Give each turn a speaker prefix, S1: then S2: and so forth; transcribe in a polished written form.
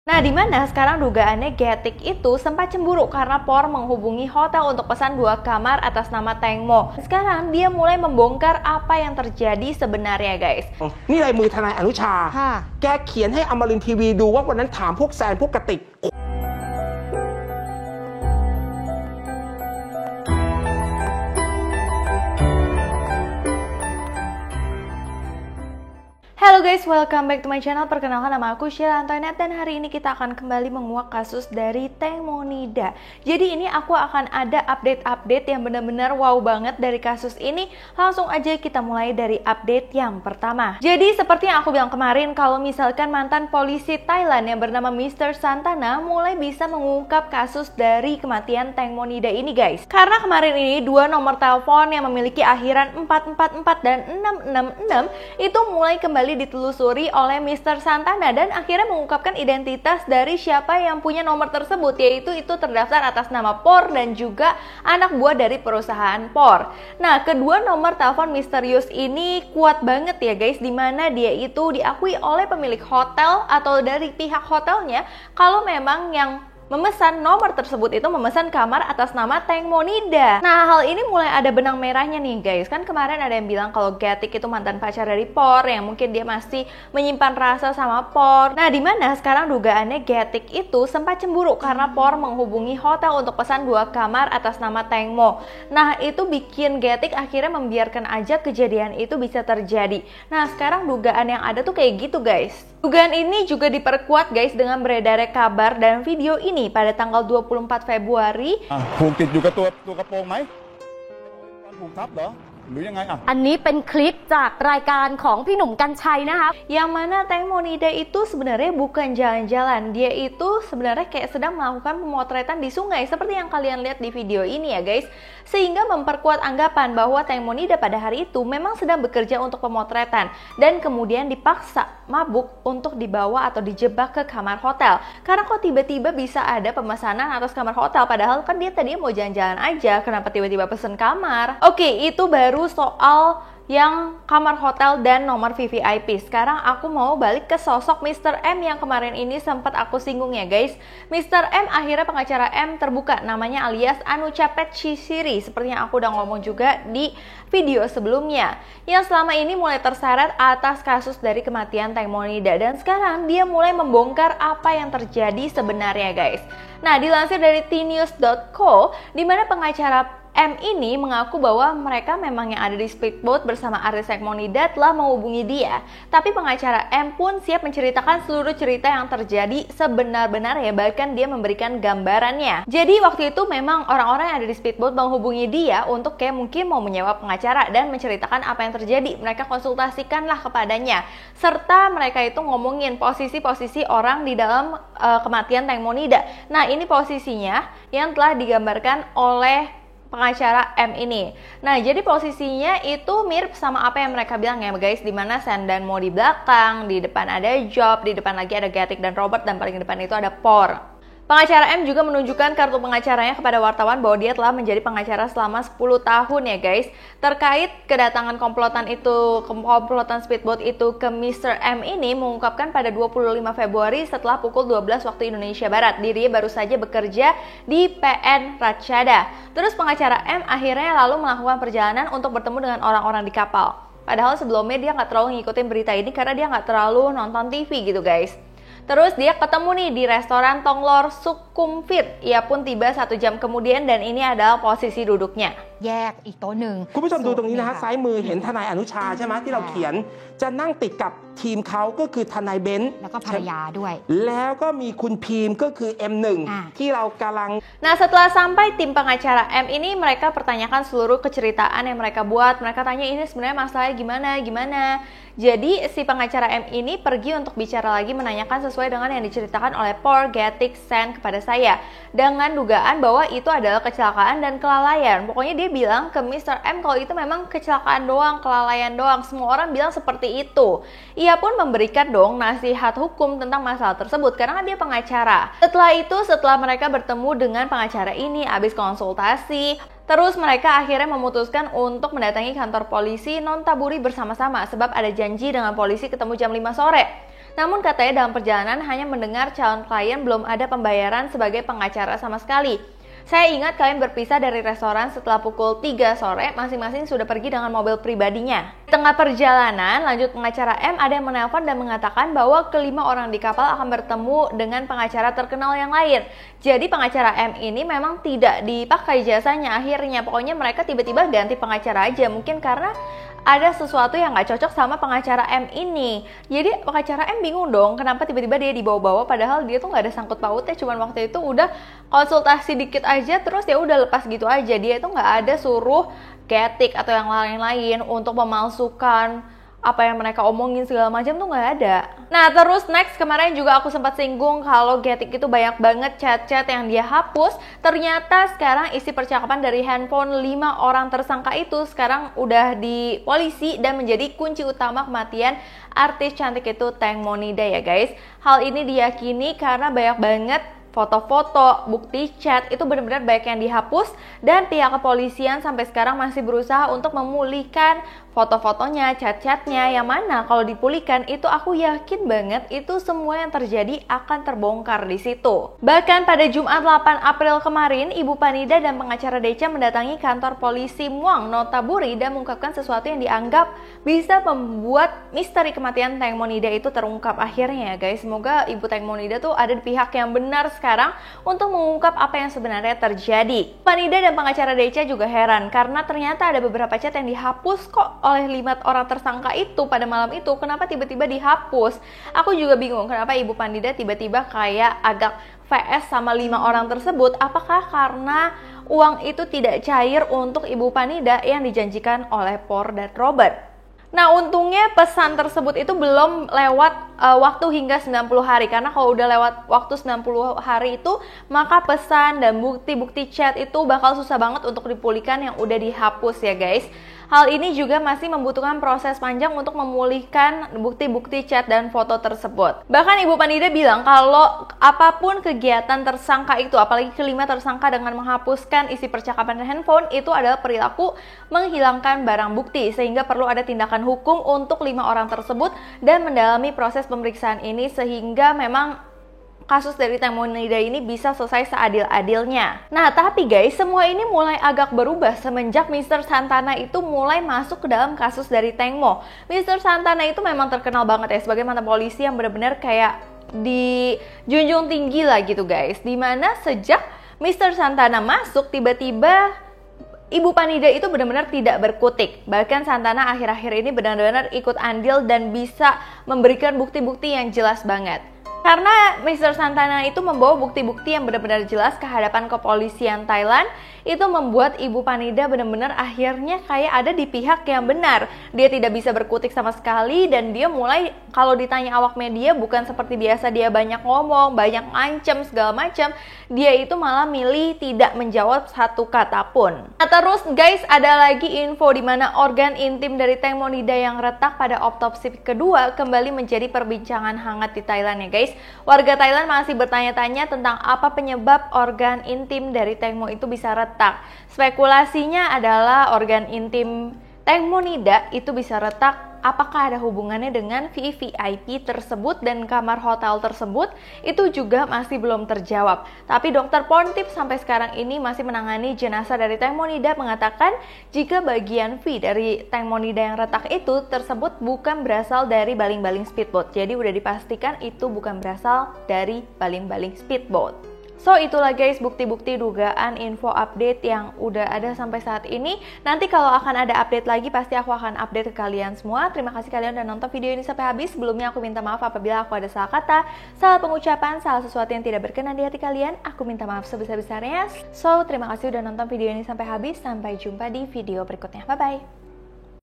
S1: Nah, di mana sekarang dugaannya Getik itu sempat cemburu karena Por menghubungi hotel untuk pesan 2 kamar atas nama Teng Mo. Sekarang dia mulai membongkar apa yang terjadi sebenarnya, guys.
S2: นี่ลายมือทนายอนุชา แกเขียนให้อมรินทร์ทีวีดูว่าวันนั้นถามพวกแซนพวกกติก
S1: Halo guys, welcome back to my channel. Perkenalkan, nama aku Sheila Antoinette dan hari ini kita akan kembali menguak kasus dari Teng Mo Nida. Jadi ini aku akan ada update-update yang benar-benar wow banget dari kasus ini. Langsung aja kita mulai dari update yang pertama. Jadi seperti yang aku bilang kemarin, kalau misalkan mantan polisi Thailand yang bernama Mr. Santana mulai bisa mengungkap kasus dari kematian Teng Mo Nida ini, guys. Karena kemarin ini 2 nomor telepon yang memiliki akhiran 444 dan 666 itu mulai kembali ditelusuri oleh Mr. Santana dan akhirnya mengungkapkan identitas dari siapa yang punya nomor tersebut, yaitu itu terdaftar atas nama Por dan juga anak buah dari perusahaan Por. Nah, kedua nomor telepon misterius ini kuat banget ya guys, dimana dia itu diakui oleh pemilik hotel atau dari pihak hotelnya kalau memang yang memesan nomor tersebut itu memesan kamar atas nama Teng Mo Nida. Nah, hal ini mulai ada benang merahnya nih guys. Kan kemarin ada yang bilang kalau Getik itu mantan pacar dari Por, yang mungkin dia masih menyimpan rasa sama Por. Nah, dimana sekarang dugaannya Getik itu sempat cemburu karena Por menghubungi hotel untuk pesan 2 kamar atas nama Teng Mo. Nah, itu bikin Getik akhirnya membiarkan aja kejadian itu bisa terjadi. Nah, sekarang dugaan yang ada tuh kayak gitu guys. Dugaan ini juga diperkuat guys dengan beredarnya kabar dan video ini pada tanggal 24 Februari.
S3: ผูกติดอยู่กับตัวกระโปรงไหมผูกทับเหรอหรือยังไงอ่ะ
S4: อันนี้เป็นคลิปจากรายการของพี่หนุ่มกรรชัยนะคะ
S1: Yang mana Teng Mo Nida itu sebenarnya bukan jalan-jalan. Dia itu sebenarnya kayak sedang melakukan pemotretan di sungai seperti yang kalian lihat di video ini ya guys. Sehingga memperkuat anggapan bahwa Teng Mo Nida pada hari itu memang sedang bekerja untuk pemotretan dan kemudian dipaksa mabuk untuk dibawa atau dijebak ke kamar hotel. Karena kok tiba-tiba bisa ada pemesanan atas kamar hotel, padahal kan dia tadinya mau jalan-jalan aja, kenapa tiba-tiba pesen kamar? Oke, itu baru soal yang kamar hotel dan nomor VVIP. Sekarang aku mau balik ke sosok Mr. M yang kemarin ini sempat aku singgung ya guys. Mr. M akhirnya pengacara M terbuka, namanya alias Anuchapet Chisiri, seperti yang aku udah ngomong juga di video sebelumnya, yang selama ini mulai terseret atas kasus dari kematian Teng Mo Nida, dan sekarang dia mulai membongkar apa yang terjadi sebenarnya guys. Nah, dilansir dari tnews.co, di mana pengacara M ini mengaku bahwa mereka memang yang ada di speedboat bersama artis Teng Mo Nida telah menghubungi dia. Tapi pengacara M pun siap menceritakan seluruh cerita yang terjadi sebenar-benarnya, bahkan dia memberikan gambarannya. Jadi waktu itu memang orang-orang yang ada di speedboat menghubungi dia untuk kayak mungkin mau menyewa pengacara dan menceritakan apa yang terjadi. Mereka konsultasikanlah kepadanya. Serta mereka itu ngomongin posisi-posisi orang di dalam kematian Teng Mo Nida. Nah, ini posisinya yang telah digambarkan oleh pengacara M ini. Nah, jadi posisinya itu mirip sama apa yang mereka bilang ya guys, dimana Sen dan Mo di belakang, di depan ada Job, di depan lagi ada Getik dan Robert, dan paling depan itu ada Por. Pengacara M juga menunjukkan kartu pengacaranya kepada wartawan bahwa dia telah menjadi pengacara selama 10 tahun ya guys. Terkait kedatangan komplotan speedboat itu ke Mr. M ini mengungkapkan pada 25 Februari setelah pukul 12 waktu Indonesia Barat. Dirinya baru saja bekerja di PN Ratchada. Terus pengacara M akhirnya lalu melakukan perjalanan untuk bertemu dengan orang-orang di kapal. Padahal sebelumnya dia nggak terlalu ngikutin berita ini karena dia nggak terlalu nonton TV gitu guys. Terus dia ketemu nih di restoran Tonglor Sukhumvit. Ia pun tiba 1 jam kemudian dan ini adalah posisi duduknya.
S4: แยกอีกโต๊ะหนึ่ง
S2: คุณผู้ชมดูตรงนี้นะฮะซ้ายมือเห็นทนายอนุชาใช่ไหมที่เราเขียนจะนั่งติดกับทีมเขาก็คือทนายเบนซ์
S4: แล้วก็ภรรยาด้วย
S2: แล้วก็มีคุณพีมก็คือ M1 ที่เรากำลัง
S1: Nah, setelah sampai tim pengacara M ini, mereka pertanyakan seluruh keceritaan yang mereka buat. Mereka tanya ini sebenarnya masalahnya gimana. Jadi si pengacara M ini pergi untuk bicara lagi, menanyakan sesuai dengan yang diceritakan oleh Por, Getik, Sen kepada saya, dengan dugaan bahwa itu adalah kecelakaan dan kelalaian. Pokoknya dia bilang ke Mr. M kalau itu memang kecelakaan doang, kelalaian doang. Semua orang bilang seperti itu. Ia pun memberikan dong nasihat hukum tentang masalah tersebut karena kan dia pengacara. Setelah itu, setelah mereka bertemu dengan pengacara ini, habis konsultasi, terus mereka akhirnya memutuskan untuk mendatangi kantor polisi Nontaburi bersama-sama sebab ada janji dengan polisi ketemu jam 5 sore. Namun katanya dalam perjalanan hanya mendengar calon klien belum ada pembayaran sebagai pengacara sama sekali. Saya ingat kalian berpisah dari restoran setelah pukul 3 sore, masing-masing sudah pergi dengan mobil pribadinya. Di tengah perjalanan, lanjut pengacara M ada yang menelpon dan mengatakan bahwa kelima orang di kapal akan bertemu dengan pengacara terkenal yang lain. Jadi pengacara M ini memang tidak dipakai jasanya akhirnya, pokoknya mereka tiba-tiba ganti pengacara aja, mungkin karena ada sesuatu yang gak cocok sama pengacara M ini. Jadi pengacara M bingung dong kenapa tiba-tiba dia dibawa-bawa padahal dia tuh gak ada sangkut pautnya, cuman waktu itu udah konsultasi dikit aja terus ya udah lepas gitu aja. Dia itu gak ada suruh getik atau yang lain-lain untuk memalsukan apa yang mereka omongin segala macam tuh nggak ada. Nah terus next, kemarin juga aku sempat singgung kalau Getik itu banyak banget chat-chat yang dia hapus. Ternyata sekarang isi percakapan dari handphone 5 orang tersangka itu sekarang udah di polisi dan menjadi kunci utama kematian artis cantik itu Tank Monida ya guys. Hal ini diyakini karena banyak banget foto-foto, bukti chat itu benar-benar banyak yang dihapus dan pihak kepolisian sampai sekarang masih berusaha untuk memulihkan foto-fotonya, chat-chatnya, yang mana kalau dipulihkan itu aku yakin banget itu semua yang terjadi akan terbongkar di situ. Bahkan pada Jumat 8 April kemarin, Ibu Panida dan pengacara Deca mendatangi kantor polisi Muang Notaburi dan mengungkapkan sesuatu yang dianggap bisa membuat misteri kematian Tank Monida itu terungkap akhirnya ya guys. Semoga Ibu Tank Monida tuh ada di pihak yang benar sekarang untuk mengungkap apa yang sebenarnya terjadi. Panida dan pengacara Deca juga heran karena ternyata ada beberapa chat yang dihapus kok oleh 5 orang tersangka itu pada malam itu. Kenapa tiba-tiba dihapus? Aku juga bingung kenapa Ibu Panida tiba-tiba kayak agak VS sama 5 orang tersebut. Apakah karena uang itu tidak cair untuk Ibu Panida yang dijanjikan oleh Por dan Robert? Nah untungnya pesan tersebut itu belum lewat waktu hingga 90 hari. Karena kalau udah lewat waktu 90 hari itu, maka pesan dan bukti-bukti chat itu bakal susah banget untuk dipulihkan yang udah dihapus ya guys. Hal ini juga masih membutuhkan proses panjang untuk memulihkan bukti-bukti chat dan foto tersebut. Bahkan Ibu Panida bilang kalau apapun kegiatan tersangka itu, apalagi kelima tersangka dengan menghapuskan isi percakapan handphone, itu adalah perilaku menghilangkan barang bukti. Sehingga perlu ada tindakan hukum untuk 5 orang tersebut dan mendalami proses pemeriksaan ini sehingga memang kasus dari Tank Monida ini bisa selesai seadil-adilnya. Nah tapi guys, semua ini mulai agak berubah semenjak Mr. Santana itu mulai masuk ke dalam kasus dari Tank Mo. Mr. Santana itu memang terkenal banget ya sebagai mantan polisi yang benar-benar kayak dijunjung tinggi lah gitu guys. Dimana sejak Mr. Santana masuk, tiba-tiba Ibu Panida itu benar-benar tidak berkutik. Bahkan Santana akhir-akhir ini benar-benar ikut andil dan bisa memberikan bukti-bukti yang jelas banget. Karena Mr. Santana itu membawa bukti-bukti yang benar-benar jelas ke hadapan kepolisian Thailand, itu membuat Ibu Panida benar-benar akhirnya kayak ada di pihak yang benar. Dia tidak bisa berkutik sama sekali dan dia mulai kalau ditanya awak media bukan seperti biasa dia banyak ngomong, banyak ngancem segala macam. Dia itu malah milih tidak menjawab satu kata pun. Nah terus guys, ada lagi info di mana organ intim dari Tank Monida yang retak pada otopsi kedua kembali menjadi perbincangan hangat di Thailand ya guys. Warga Thailand masih bertanya-tanya tentang apa penyebab organ intim dari Tank Mo itu bisa retak. Spekulasinya adalah organ intim Tank Monida itu bisa retak. Apakah ada hubungannya dengan VVIP tersebut dan kamar hotel tersebut? Itu juga masih belum terjawab. Tapi dokter Pontip sampai sekarang ini masih menangani jenazah dari Tank Monida mengatakan jika bagian V dari Tank Monida yang retak itu tersebut bukan berasal dari baling-baling speedboat. Jadi udah dipastikan itu bukan berasal dari baling-baling speedboat. So itulah guys bukti-bukti dugaan info update yang udah ada sampai saat ini. Nanti kalau akan ada update lagi pasti aku akan update ke kalian semua. Terima kasih kalian udah nonton video ini sampai habis. Sebelumnya aku minta maaf apabila aku ada salah kata, salah pengucapan, salah sesuatu yang tidak berkenan di hati kalian. Aku minta maaf sebesar-besarnya. So terima kasih udah nonton video ini sampai habis. Sampai jumpa di video berikutnya. Bye bye.